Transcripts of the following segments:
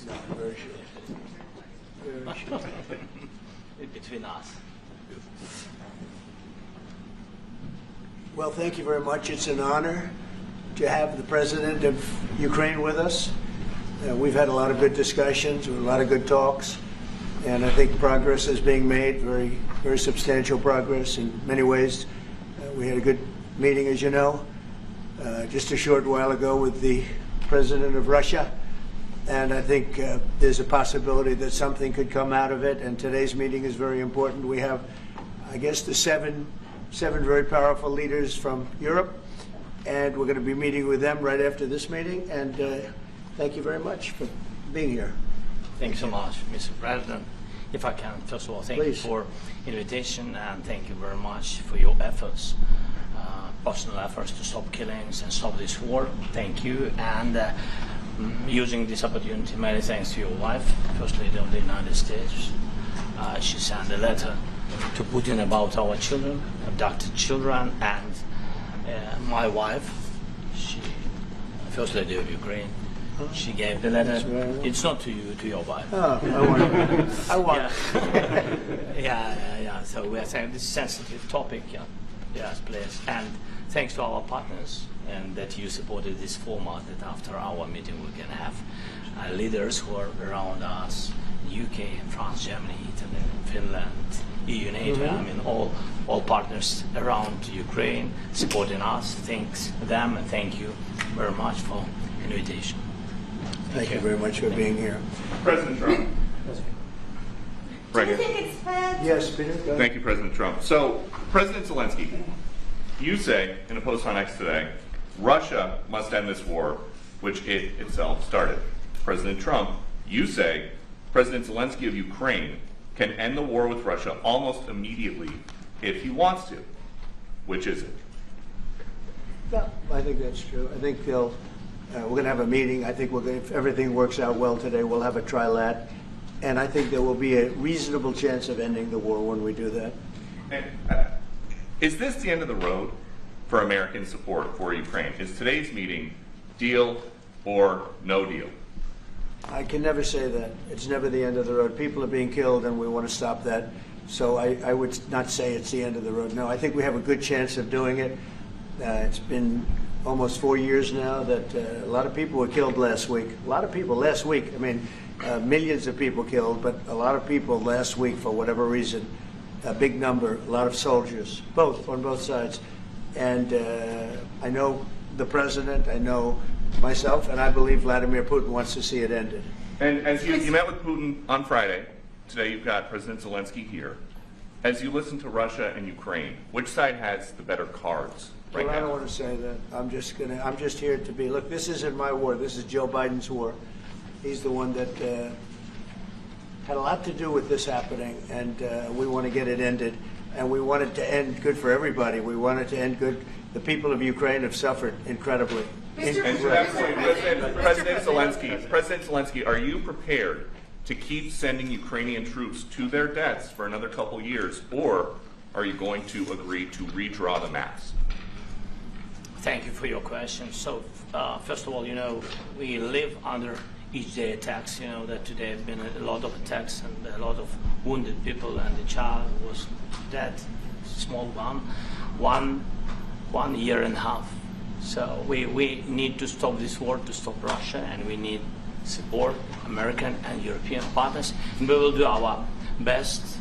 No, very short. Very short. Between us. Well, thank you very much. It's an honor to have the President of Ukraine with us. We've had a lot of good discussions, a lot of good talks, and I think progress is being made, very, very substantial progress in many ways. We had a good meeting, as you know, just a short while ago with the President of Russia, and I think there's a possibility that something could come out of it, and today's meeting is very important. We have, I guess, the seven very powerful leaders from Europe, and we're going to be meeting with them right after this meeting, and thank you very much for being here. Thank you so much, Mr. President. If I can, first of all, thank Please. you for invitation, and thank you very much for your efforts, personal efforts to stop killings and stop this war. Thank you. And using this opportunity, many thanks to your wife, First Lady of the United States. She sent a letter to Putin about our children, abducted children, and my wife, she, First Lady of Ukraine, she gave the letter. It's not to you, to your wife. Oh, I want it. Yeah. So we are saying this sensitive topic. Yeah. Yes, please. And thanks to our partners, and that you supported this format. That after our meeting we can have leaders who are around us, UK, France, Germany, Italy, Finland, EU, NATO. I mean, all partners around Ukraine supporting us. Thanks them, and thank you very much for invitation. Thank you very much for being here. President Trump. Right Do you here. think it's fair? Yes, Peter, go ahead. Thank you, President Trump. So, President Zelensky, you say in a post on X today, Russia must end this war, which it itself started. President Trump, you say President Zelensky of Ukraine can end the war with Russia almost immediately if he wants to. Which is it? Yeah, I think that's true. I think we're going to have a meeting. I think if everything works out well today, we'll have a trilat. And I think there will be a reasonable chance of ending the war when we do that. And, is this the end of the road for American support for Ukraine? Is today's meeting deal or no deal? I can never say that. It's never the end of the road. People are being killed, and we want to stop that. So I would not say it's the end of the road. No, I think we have a good chance of doing it. It's been almost 4 years now that a lot of people were killed last week. A lot of people last week. I mean, millions of people killed, but a lot of people last week for whatever reason. A big number, a lot of soldiers, on both sides. And I know the president, I know myself, and I believe Vladimir Putin wants to see it ended. And as you met with Putin on Friday, today you've got President Zelensky here. As you listen to Russia and Ukraine, which side has the better cards right Well, I don't now? want to say that. I'm just here to be, look, this isn't my war. This is Joe Biden's war. He's the one that had a lot to do with this happening, and we want to get it ended. And we want it to end good for everybody. We want it to end good. The people of Ukraine have suffered incredibly. And to that point, President Zelensky, are you prepared to keep sending Ukrainian troops to their deaths for another couple years, or are you going to agree to redraw the maps? Thank you for your question. So, first of all, we live under each day attacks. That today have been a lot of attacks and a lot of wounded people, and the child was dead, small one year and a half. So we need to stop this war, to stop Russia, and we need support, American and European partners, and we will do our best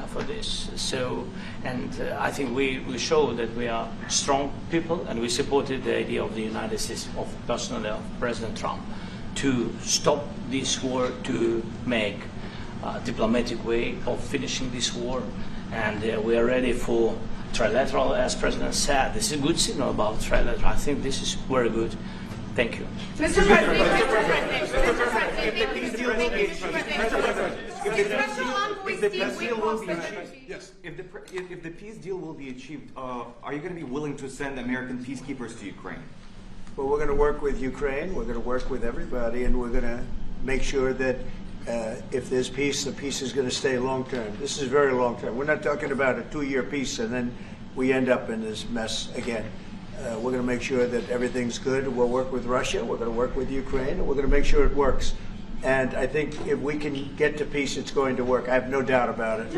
for this. So, and I think we show that we are strong people, and we supported the idea of the United States, personally of President Trump, to stop this war, to make a diplomatic way of finishing this war, and we are ready for trilateral, as President said. This is a good signal about trilateral. I think this is very good. Thank you. Mr. President, if the peace deal will be achieved, are you going to be willing to send American peacekeepers to Ukraine? Well, we're going to work with Ukraine. We're going to work with everybody, and we're going to make sure that if there's peace, the peace is going to stay long term. This is very long term. We're not talking about a 2-year peace and then we end up in this mess again. We're going to make sure that everything's good. We'll work with Russia. We're going to work with Ukraine, and we're going to make sure it works. And I think if we can get to peace, it's going to work. I have no doubt about it.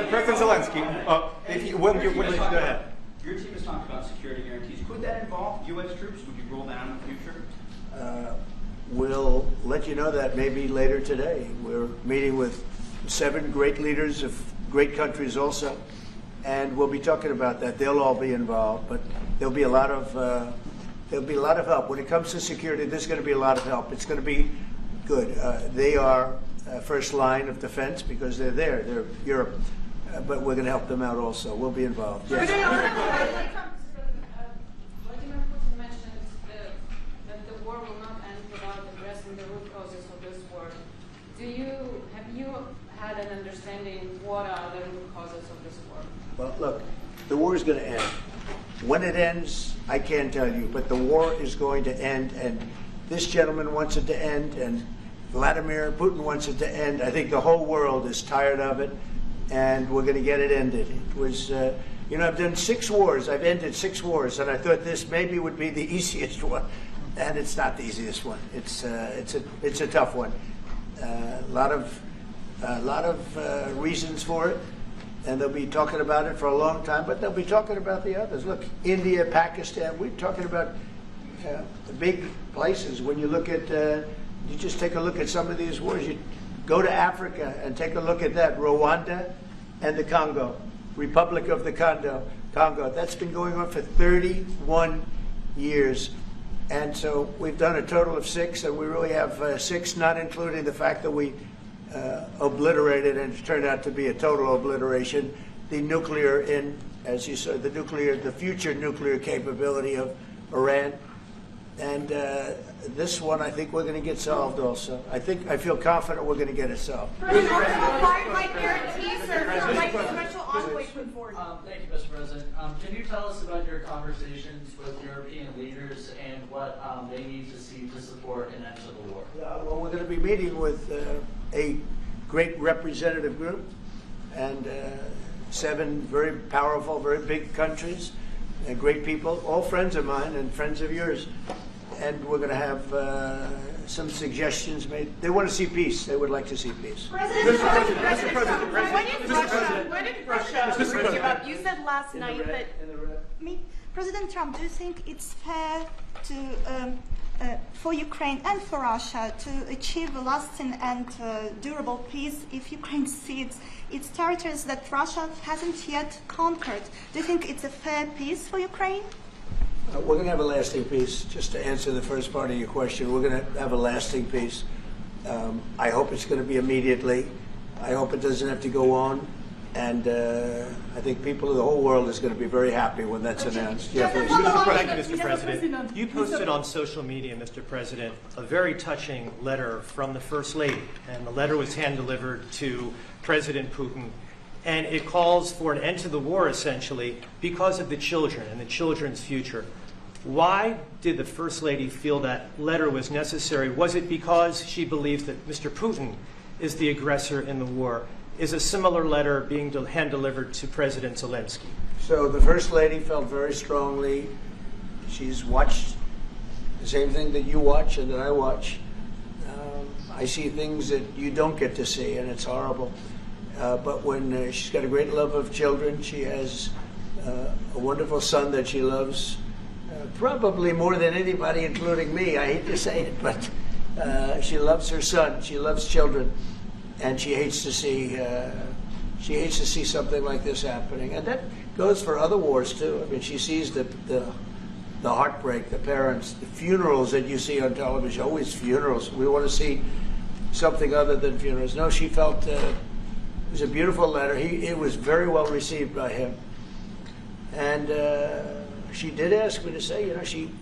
President Zelensky, go ahead. Your team has talked about security guarantees. Could that involve U.S. troops? Would you roll that out in the future? We'll let you know that maybe later today. We're meeting with 7 great leaders of great countries also, and we'll be talking about that. They'll all be involved, but there'll be a lot of help when it comes to security. There's going to be a lot of help. It's going to be good. They are first line of defense because they're there. They're Europe, but we're going to help them out also. We'll be involved. Yes. Vladimir Putin mentioned that the war will not end without addressing the root causes of this war. Have you had an understanding what are the root causes of this war? Well, look, the war is going to end. When it ends, I can't tell you, but the war is going to end, and this gentleman wants it to end, and Vladimir Putin wants it to end. I think the whole world is tired of it, and we're going to get it ended. It was, I've done 6 wars. I've ended 6 wars, and I thought this maybe would be the easiest one, and it's not the easiest one. It's a tough one. A lot of reasons for it. And they'll be talking about it for a long time, but they'll be talking about the others. Look, India, Pakistan, we're talking about the big places. When you look at, you just take a look at some of these wars. You go to Africa and take a look at that. Rwanda and the Congo, Republic of the Congo. That's been going on for 31 years. And so we've done a total of 6, and we really have 6, not including the fact that we obliterated, and it turned out to be a total obliteration, the nuclear, as you said, the future nuclear capability of Iran. And this one, I think we're going to get solved also. I feel confident we're going to get it solved. President, guarantees or special envoy put forward? Thank you, Mr. President. Can you tell us about your conversations with European leaders and what they need to see to support an end to the war? Well, we're going to be meeting with a great representative group and 7 very powerful, very big countries, and great people, all friends of mine and friends of yours. And we're going to have some suggestions made. They want to see peace. They would like to see peace. President Trump, when did Russia give up? You said last night that... President Trump, do you think it's fair to for Ukraine and for Russia to achieve a lasting and durable peace if Ukraine cedes its territories that Russia hasn't yet conquered? Do you think it's a fair peace for Ukraine? We're going to have a lasting peace. Just to answer the first part of your question, we're going to have a lasting peace. I hope it's going to be immediately. I hope it doesn't have to go on. And I think people of the whole world is going to be very happy when that's announced. Thank you, Mr. President. You posted on social media, Mr. President, a very touching letter from the First Lady. And the letter was hand-delivered to President Putin. And it calls for an end to the war, essentially, because of the children and the children's future. Why did the First Lady feel that letter was necessary? Was it because she believes that Mr. Putin is the aggressor in the war? Is a similar letter being hand-delivered to President Zelensky? So the First Lady felt very strongly. She's watched the same thing that you watch and that I watch. I see things that you don't get to see, and it's horrible. But when she's got a great love of children, she has a wonderful son that she loves, probably more than anybody, including me. I hate to say it, but she loves her son. She loves children. And she hates to see something like this happening, and that goes for other wars too. I mean, she sees the heartbreak, the parents, the funerals that you see on television. Always funerals. We want to see something other than funerals. No, she felt it was a beautiful letter. It was very well received by him, and she did ask me to say, she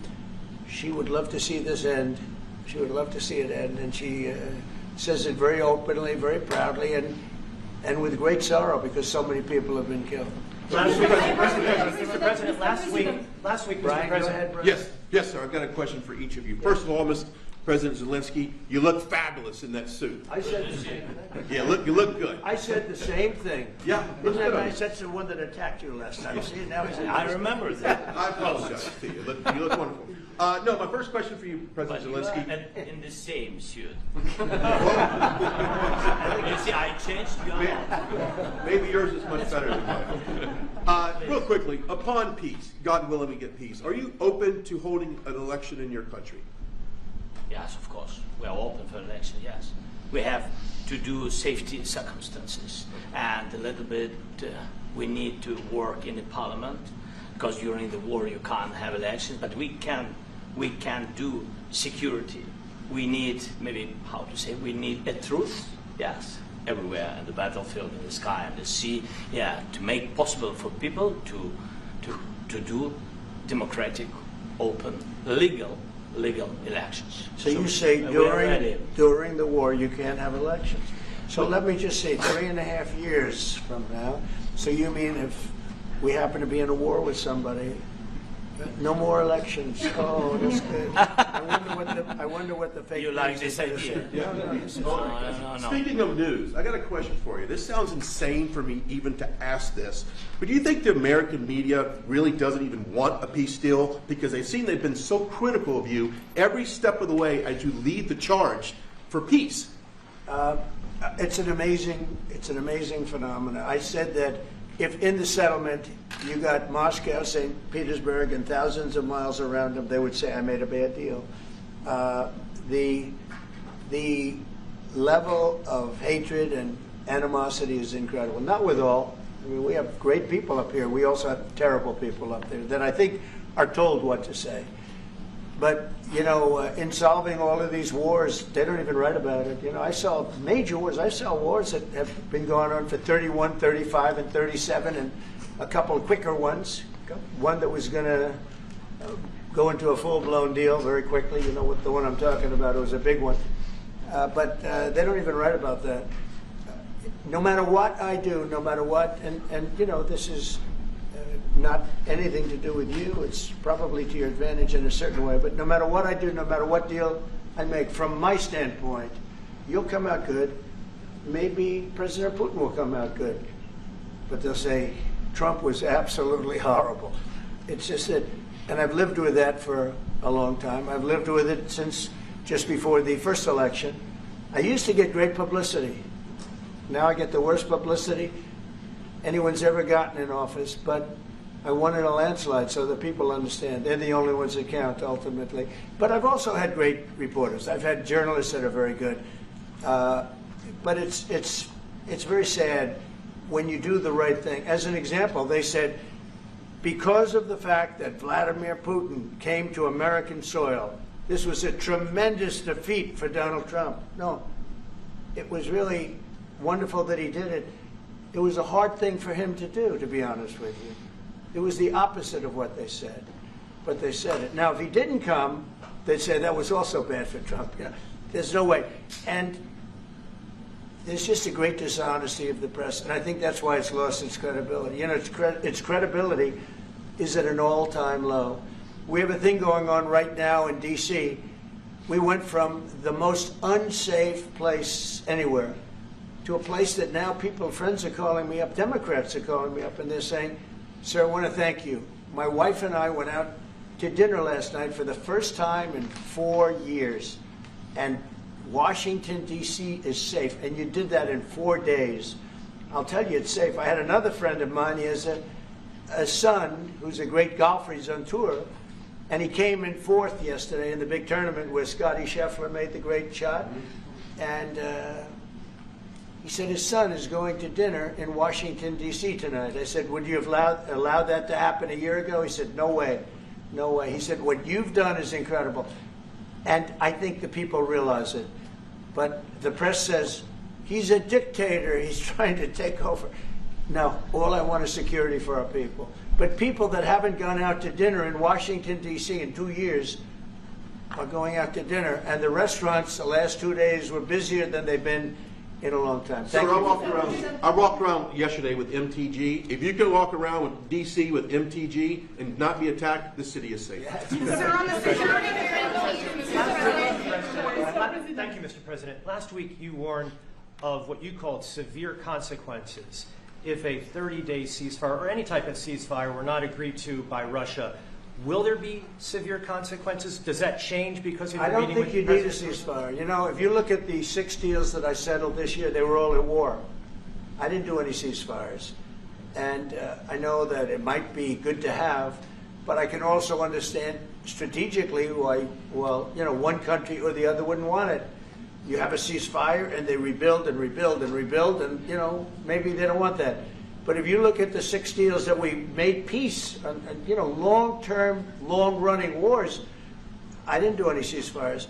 would love to see this end. She would love to see it end, and she. Says it very openly, very proudly, and with great sorrow because so many people have been killed. Mr. President, last week, Brian, Mr. President. go ahead, brother. Yes, sir. I've got a question for each of you. First of all, President Zelensky, you look fabulous in that suit. I said the same thing. Yeah, you look good. I said the same thing. Yeah, Isn't that nice? That's the one that attacked you last time. See, now he's I remember that. I apologize to you. You look wonderful. No, my first question for you, President Zelensky. In the same suit. You see, I changed your Maybe yours is much better than mine. Real quickly, upon peace, God willing we get peace, are you open to holding an election in your country? Yes, of course. We are open for election, yes. We have to do safety circumstances. And a little bit, we need to work in the parliament, because during the war you can't have elections, but we can do security. We need, maybe, how to say, we need a truth, yes, everywhere, in the battlefield, in the sky, in the sea, yeah, to make possible for people to do democratic, open, legal elections. So you say during the war you can't have elections. So let me just say 3.5 years from now, so you mean if we happen to be in a war with somebody, no more elections. Oh, that's good. I wonder what the fake You like news is this gonna idea? say. No. Speaking of news, I got a question for you. This sounds insane for me even to ask this, but do you think the American media really doesn't even want a peace deal because they've been so critical of you every step of the way as you lead the charge for peace? It's an amazing phenomenon. I said that if in the settlement you got Moscow, St. Petersburg, and thousands of miles around them, they would say, I made a bad deal. The level of hatred and animosity is incredible. Not with all. I mean, we have great people up here. We also have terrible people up there that I think are told what to say. But, you know, in solving all of these wars, they don't even write about it. You know, I saw major wars. I saw wars that have been going on for 31, 35, and 37, and a couple of quicker ones. One that was going to go into a full-blown deal very quickly. You know what the one I'm talking about. It was a big one. But they don't even write about that. No matter what I do, no matter what, and you know, this is not anything to do with you. It's probably to your advantage in a certain way. But no matter what I do, no matter what deal I make, from my standpoint, you'll come out good. Maybe President Putin will come out good. But they'll say, Trump was absolutely horrible. It's just that, and I've lived with that for a long time. I've lived with it since just before the first election. I used to get great publicity. Now I get the worst publicity anyone's ever gotten in office, but I won in a landslide, so the people understand. They're the only ones that count, ultimately. But I've also had great reporters. I've had journalists that are very good. But it's very sad when you do the right thing. As an example, they said, because of the fact that Vladimir Putin came to American soil, this was a tremendous defeat for Donald Trump. No, it was really wonderful that he did it. It was a hard thing for him to do, to be honest with you. It was the opposite of what they said, but they said it. Now, if he didn't come, they'd say that was also bad for Trump. You know, there's no way. And there's just a great dishonesty of the press, and I think that's why it's lost its credibility. You know, its credibility is at an all-time low. We have a thing going on right now in D.C. We went from the most unsafe place anywhere to a place that now friends are calling me up, Democrats are calling me up, and they're saying, sir, I want to thank you. My wife and I went out to dinner last night for the first time in 4 years, and Washington, D.C. is safe, and you did that in 4 days. I'll tell you, it's safe. I had another friend of mine. He has a son who's a great golfer. He's on tour, and he came in 4th yesterday in the big tournament where Scotty Scheffler made the great shot, and he said his son is going to dinner in Washington, D.C. tonight. I said, would you have allowed that to happen a year ago? He said, no way, no way. He said, what you've done is incredible. And I think the people realize it. But the press says, he's a dictator, he's trying to take over. No, all I want is security for our people. But people that haven't gone out to dinner in Washington, D.C. in 2 years are going out to dinner. And the restaurants the last 2 days were busier than they've been in a long time. Sir, I walked around yesterday with MTG. If you can walk around with D.C. with MTG and not be attacked, the city is safe. Sir, on the security Thank you, Mr. President. Last week you warned of what you called severe consequences if a 30-day ceasefire or any type of ceasefire were not agreed to by Russia. Will there be severe consequences? Does that change because of your meeting with I don't think you need a ceasefire. You know, if you look at the 6 deals that I settled this year, they were all at war. I didn't do any ceasefires. And I know that it might be good to have, but I can also understand strategically why, well, you know, one country or the other wouldn't want it. You have a ceasefire and they rebuild and rebuild and rebuild, and, you know, maybe they don't want that. But if you look at the 6 deals that we made peace, and you know, long-term, long-running wars, I didn't do any ceasefires.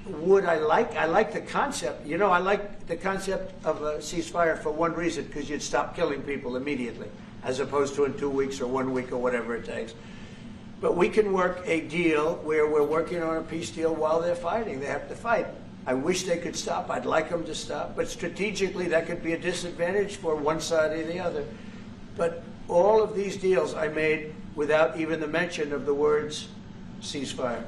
Would I like the concept. You know, I like the concept of a ceasefire for one reason, because you'd stop killing people immediately, as opposed to in 2 weeks or 1 week or whatever it takes. But we can work a deal where we're working on a peace deal while they're fighting. They have to fight. I wish they could stop. I'd like them to stop. But strategically, that could be a disadvantage for one side or the other. But all of these deals I made without even the mention of the words ceasefire.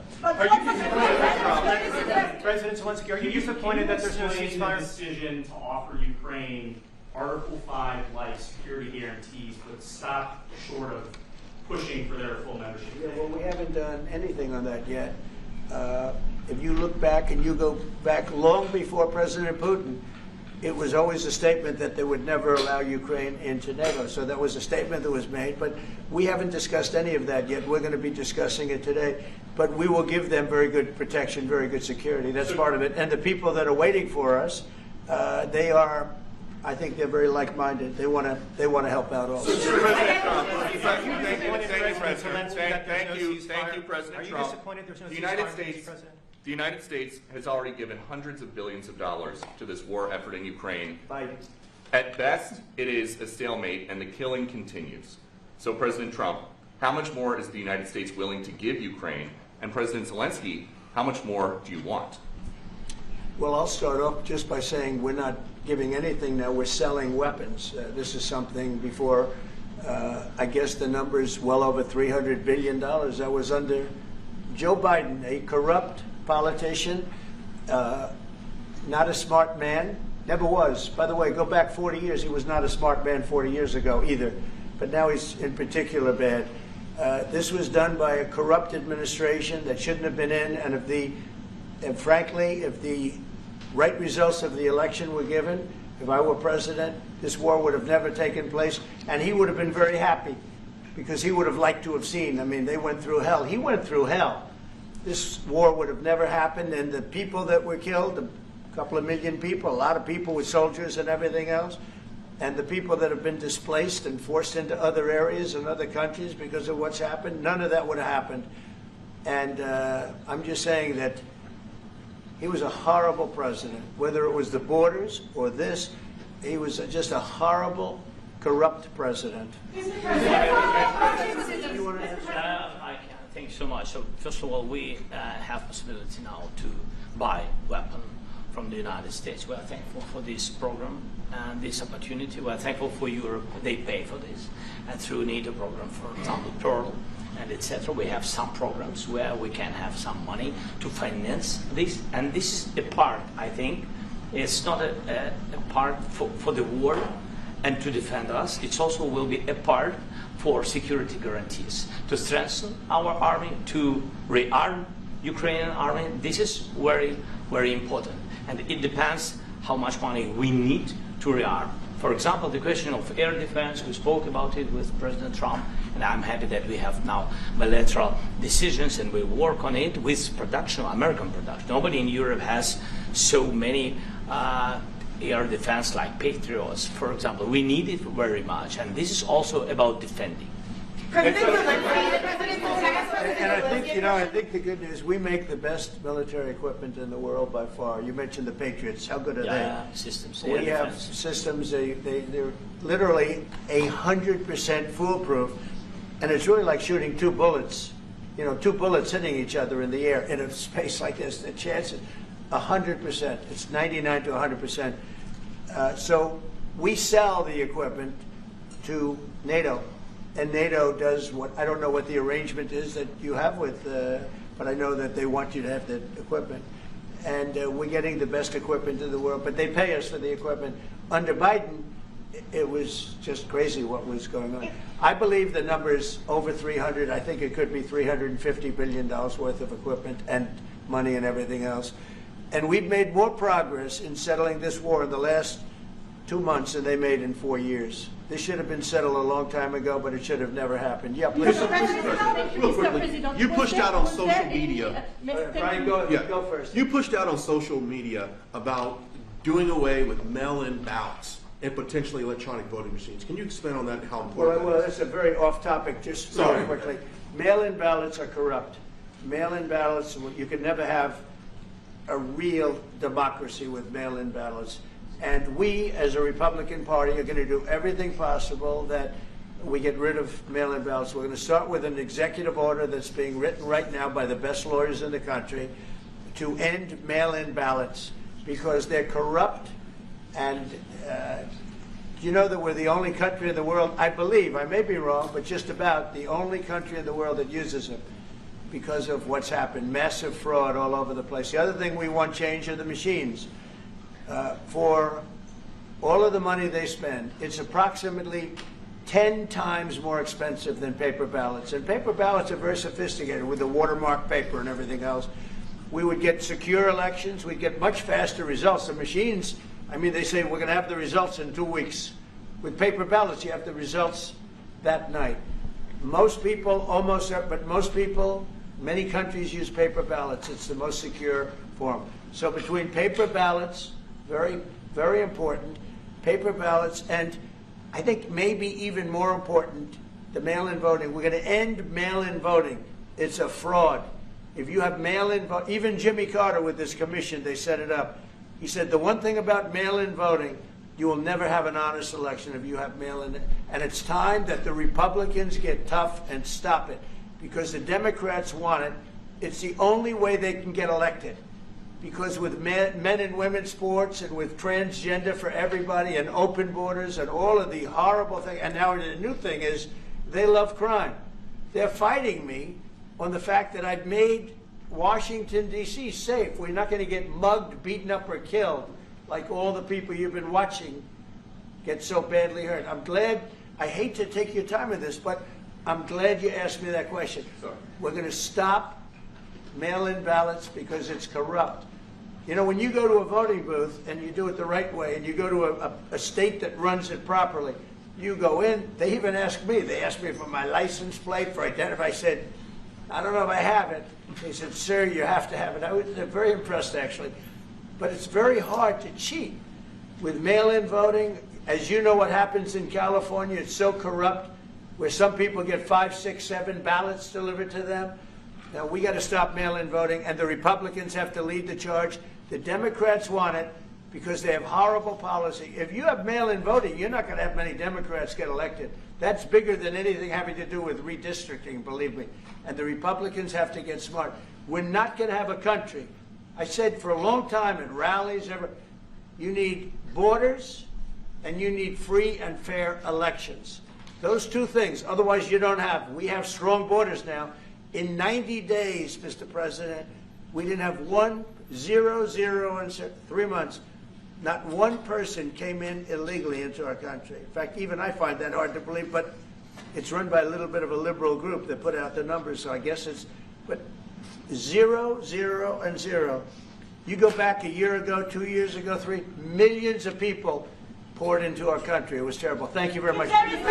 President Zelensky, are you disappointed that there's no ceasefire? The decision to offer Ukraine Article 5 like security guarantees would stop short of pushing for their full membership. Yeah, well, we haven't done anything on that yet. If you look back and you go back long before President Putin, it was always a statement that they would never allow Ukraine into NATO. So that was a statement that was made, but we haven't discussed any of that yet. We're going to be discussing it today. But we will give them very good protection, very good security. That's part of it. And the people that are waiting for us, they are, I think they're very like-minded. They want to help out also. Thank you, President Are you Trump. disappointed there's no ceasefire, Mr. President? The United States has already given hundreds of billions of dollars to this war effort in Ukraine. Biden. At best, it is a stalemate, and the killing continues. So, President Trump, how much more is the United States willing to give Ukraine? And President Zelensky, how much more do you want? Well, I'll start off just by saying we're not giving anything now. We're selling weapons. This is something before, I guess the number is well over $300 billion. That was under Joe Biden, a corrupt politician, not a smart man, never was. By the way, go back 40 years, he was not a smart man 40 years ago either, but now he's in particular bad. This was done by a corrupt administration that shouldn't have been in, and frankly, if the right results of the election were given, if I were president, this war would have never taken place, and he would have been very happy, because he would have liked to have seen. I mean, they went through hell. He went through hell. This war would have never happened, and the people that were killed, a couple of million people, a lot of people with soldiers and everything else, and the people that have been displaced and forced into other areas and other countries because of what's happened, none of that would have happened. And I'm just saying that he was a horrible president, whether it was the borders or this. He was just a horrible, corrupt president. Thank you so much. So first of all, we have possibility now to buy weapons from the United States. We are thankful for this program and this opportunity. We are thankful for Europe. They pay for this. And through NATO program, for example, Pearl and etc., we have some programs where we can have some money to finance this. And this is a part, I think, it's not a part for the war and to defend us. It also will be a part for security guarantees, to strengthen our army, to rearm Ukrainian army. This is very, very important. And it depends how much money we need to rearm. For example, the question of air defense, we spoke about it with President Trump, and I'm happy that we have now bilateral decisions and we work on it with production, American production. Nobody in Europe has so many air defense like Patriots, for example. We need it very much, and this is also about defending. And I think, you know, I think the good news, we make the best military equipment in the world by far. You mentioned the Patriots. How good are they? Systems. We have systems, they're literally 100% foolproof. And it's really like shooting 2 bullets, you know, 2 bullets hitting each other in the air in a space like this. The chances, 100%. It's 99 to 100%. So we sell the equipment to NATO. And NATO does what, I don't know what the arrangement is that you have with, but I know that they want you to have the equipment. and we're getting the best equipment in the world, but they pay us for the equipment. Under Biden, it was just crazy what was going on. I believe the number is over 300. I think it could be $350 billion worth of equipment and money and everything else. And we've made more progress in settling this war in the last 2 months than they made in 4 years. This should have been settled a long time ago, but it should have never happened. Yeah, please. Real quickly, you pushed out on social media. Brian, go first. You pushed out on social media about doing away with mail-in ballots and potentially electronic voting machines. Can you expand on that and how important Well, that that's a very off-topic, just very quickly. Mail-in ballots are corrupt. Mail-in ballots, you can never have a real democracy with mail-in ballots. And we, as a Republican Party, are going to do everything possible that we get rid of mail-in ballots. We're going to start with an executive order that's being written right now by the best lawyers in the country to end mail-in ballots because they're corrupt. And you know that we're the only country in the world, I believe, I may be wrong, but just about the only country in the world that uses them because of what's happened. Massive fraud all over the place. The other thing we want change are the machines. For all of the money they spend, it's approximately 10 times more expensive than paper ballots. And paper ballots are very sophisticated with the watermark paper and everything else. We would get secure elections. We'd get much faster results. The machines, I mean, they say we're going to have the results in 2 weeks. With paper ballots, you have the results that night. Most people, but most people, many countries use paper ballots. It's the most secure form. So between paper ballots, very, very important, paper ballots, and I think maybe even more important, the mail-in voting. We're going to end mail-in voting. It's a fraud. If you have mail-in vote, even Jimmy Carter with this commission, they set it up. He said the one thing about mail-in voting, you will never have an honest election if you have mail-in. And it's time that the Republicans get tough and stop it because the Democrats want it. It's the only way they can get elected. Because with men and women's sports and with transgender for everybody and open borders and all of the horrible things, and now the new thing is they love crime. They're fighting me on the fact that I've made Washington, D.C. safe. We're not going to get mugged, beaten up, or killed like all the people you've been watching get so badly hurt. I'm glad, I hate to take your time with this, but I'm glad you asked me that question. Sorry. We're going to stop mail-in ballots because it's corrupt. You know, when you go to a voting booth and you do it the right way and you go to a state that runs it properly, you go in, they even ask me, they asked me for my license plate, for identity. I said, I don't know if I have it. They said, sir, you have to have it. I was very impressed, actually. But it's very hard to cheat with mail-in voting. As you know what happens in California, it's so corrupt, where some people get 5, 6, 7 ballots delivered to them. Now, we got to stop mail-in voting, and the Republicans have to lead the charge. The Democrats want it because they have horrible policy. If you have mail-in voting, you're not going to have many Democrats get elected. That's bigger than anything having to do with redistricting, believe me. And the Republicans have to get smart. We're not going to have a country. I said for a long time in rallies, you need borders and you need free and fair elections. Those two things. Otherwise, you don't have. We have strong borders now. In 90 days, Mr. President, we didn't have 0 in 3 months. Not one person came in illegally into our country. In fact, even I find that hard to believe, but it's run by a little bit of a liberal group that put out the numbers, so I guess it's, but 0, 0, and 0. You go back a year ago, 2 years ago, 3, millions of people poured into our country. It was terrible. Thank you very much. President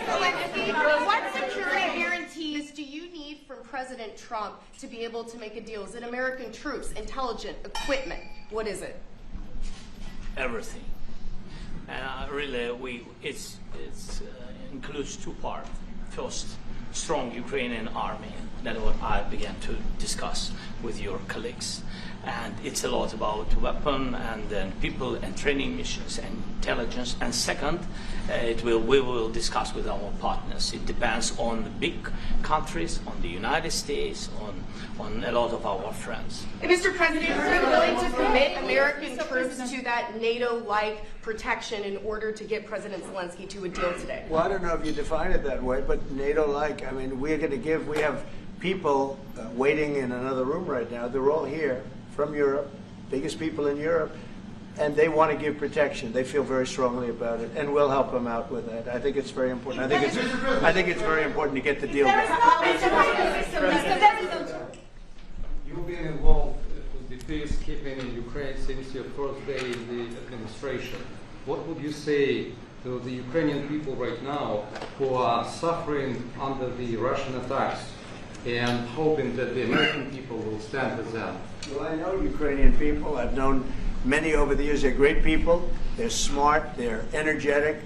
Zelensky, what security guarantees do you need from President Trump to be able to make a deal? Is it American troops, intelligence, equipment? What is it? Everything. And really, it includes 2 parts. First, strong Ukrainian army. That's what I began to discuss with your colleagues. And it's a lot about weapon and then people and training missions and intelligence. And second, we will discuss with our partners. It depends on the big countries, on the United States, on a lot of our friends. Mr. President, are you willing to commit American troops to that NATO-like protection in order to get President Zelensky to a deal today? Well, I don't know if you define it that way, but NATO-like, I mean, we're going to give, we have people waiting in another room right now. They're all here from Europe, biggest people in Europe, and they want to give protection. They feel very strongly about it, and we'll help them out with that. I think it's very important. I think it's very important to get the deal done. You've been involved with the peacekeeping in Ukraine since your first day in the administration. What would you say to the Ukrainian people right now who are suffering under the Russian attacks and hoping that the American people will stand with them? Well, I know Ukrainian people. I've known many over the years. They're great people. They're smart. They're energetic.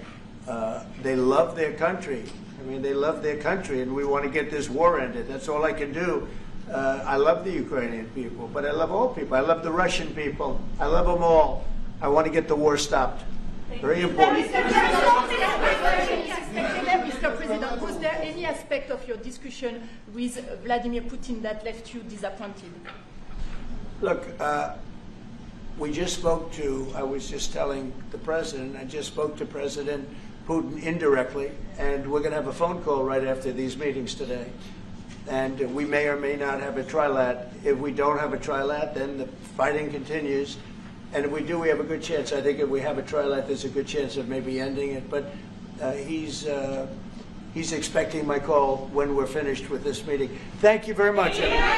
They love their country. I mean, they love their country, and we want to get this war ended. That's all I can do. I love the Ukrainian people, but I love all people. I love the Russian people. I love them all. I want to get the war stopped. Very important. Mr. President, was there any aspect of your discussion with Vladimir Putin that left you disappointed? Look, we just spoke to, I was just telling the president, I just spoke to President Putin indirectly, and we're going to have a phone call right after these meetings today. And we may or may not have a trilat. If we don't have a trilat, then the fighting continues. And if we do, we have a good chance. I think if we have a trilat, there's a good chance of maybe ending it. But he's expecting my call when we're finished with this meeting. Thank you very much, everyone.